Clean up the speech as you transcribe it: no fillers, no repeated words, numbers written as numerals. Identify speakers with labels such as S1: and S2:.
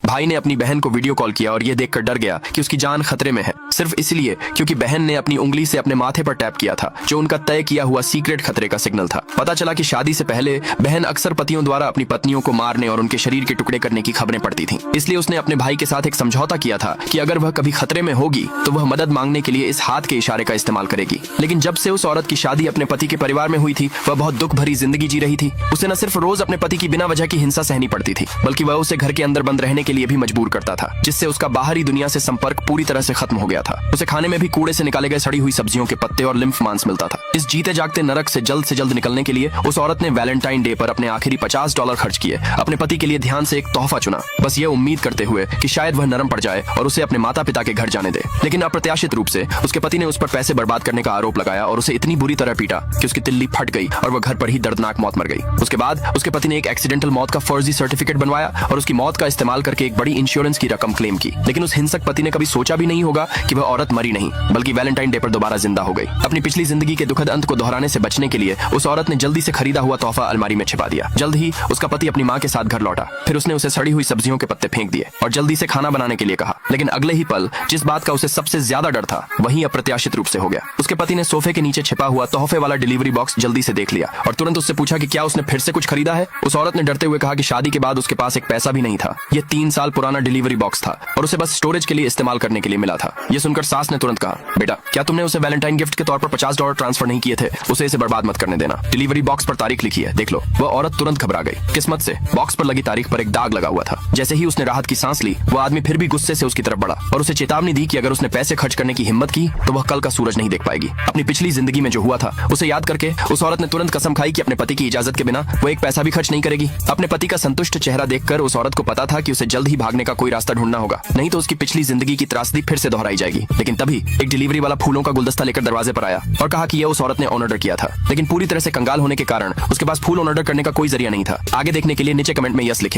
S1: भाई ने अपनी बहन को वीडियो कॉल किया और ये देखकर डर गया कि उसकी जान खतरे में है, सिर्फ इसलिए क्योंकि बहन ने अपनी उंगली से अपने माथे पर टैप किया था, जो उनका तय किया हुआ सीक्रेट खतरे का सिग्नल था। पता चला कि शादी से पहले बहन अक्सर पतियों द्वारा अपनी पत्नियों को मारने और उनके शरीर के टुकड़े करने की खबरें पड़ती थीं। इसलिए उसने अपने भाई के साथ एक समझौता किया था कि अगर वह कभी खतरे में होगी तो वह मदद मांगने के लिए इस हाथ के इशारे का इस्तेमाल करेगी। लेकिन जब से उस औरत की शादी अपने पति के परिवार में हुई थी, वह बहुत दुख भरी जिंदगी जी रही थी। उसे न सिर्फ रोज अपने पति की बिना वजह की हिंसा सहनी पड़ती थी, बल्कि वह उसे घर के अंदर बंद रहने के लिए भी मजबूर करता था, जिससे उसका बाहरी दुनिया से संपर्क पूरी तरह से खत्म हो गया था। उसे खाने में भी कूड़े से निकाले गए सड़ी हुई सब्जियों के पत्ते और लिम्फ मांस मिलता था। इस जीते जागते नरक से जल्द निकलने के लिए उस औरत ने वैलेंटाइन डे पर अपने आखिरी $50 खर्च किए, अपने पति के लिए ध्यान से एक तोहफा चुना, बस ये उम्मीद करते हुए कि शायद वह नरम पड़ जाए और उसे अपने माता पिता के घर जाने दे। लेकिन अप्रत्याशित रूप से उसके पति ने उस पर पैसे बर्बाद करने का आरोप लगाया और उसे इतनी बुरी तरह पीटा कि उसकी तिल्ली फट गई और वह घर पर ही दर्दनाक मौत मर गई। उसके बाद उसके पति ने एक एक्सीडेंटल मौत का फर्जी सर्टिफिकेट बनवाया और उसकी मौत का इस्तेमाल करके एक बड़ी इंश्योरेंस की रकम क्लेम की। लेकिन उस हिंसक पति ने कभी सोचा भी नहीं होगा कि वह औरत मरी नहीं, बल्कि वैलेंटाइन डे पर दोबारा जिंदा हो गई। अपनी पिछली जिंदगी के दुखद अंत को दोहराने से बचने के लिए उस औरत ने जल्दी से खरीदा हुआ तोहफा अलमारी में छिपा दिया। जल्द ही उसका पति अपनी माँ के साथ घर लौटा, फिर उसने उसे सड़ी हुई सब्जियों के पत्ते फेंक दिए और जल्दी से खाना बनाने के लिए कहा। लेकिन अगले ही पल जिस बात का उसे सबसे ज्यादा डर था, वही अप्रत्याशित रूप से हो गया। उसके पति ने सोफे के नीचे छिपा हुआ तोहफे वाला डिलीवरी बॉक्स जल्दी से देख लिया और तुरंत उससे पूछा कि क्या उसने फिर से कुछ खरीदा है। उस औरत ने डरते हुए कहा कि शादी के बाद उसके पास एक पैसा भी नहीं था, यह 3 साल पुराना डिलीवरी बॉक्स था और उसे बस स्टोरेज के लिए इस्तेमाल करने के लिए मिला था। यह सुनकर सास ने तुरंत कहा, बेटा क्या तुमने उसे वैलेंटाइन गिफ्ट के तौर पर $50 ट्रांसफर नहीं किए थे? उसे इसे बर्बाद मत करने देना, डिलीवरी बॉक्स पर तारीख लिखी है, देख लो। वह औरत तुरंत घबरा गई। किस्मत से बॉक्स पर लगी तारीख पर एक दाग लगा हुआ था। जैसे ही उसने राहत की सांस ली, वह आदमी फिर भी गुस्से से उसकी तरफ बढ़ा और उसे चेतावनी दी कि अगर उसने पैसे खर्च करने की हिम्मत की तो वह कल का सूरज नहीं देख पाएगी। अपनी पिछली जिंदगी में जो हुआ था उसे याद करके उस औरत ने तुरंत कसम खाई कि अपने पति की इजाजत के बिना वो एक पैसा भी खर्च नहीं करेगी। अपने पति का संतुष्ट चेहरा देखकर उस औरत को पता था कि उसे जल्द ही भागने का कोई रास्ता ढूंढना होगा, नहीं तो उसकी पिछली जिंदगी की त्रासदी फिर से दोहराई जाएगी। लेकिन तभी एक डिलीवरी वाला फूलों का गुलदस्ता लेकर दरवाजे पर आया और कहा कि यह उस औरत ने ऑर्डर किया था, लेकिन पूरी तरह से कंगाल होने के कारण उसके पास फूल ऑर्डर करने का कोई जरिया नहीं था। आगे देखने के लिए नीचे कमेंट में यस लिखें।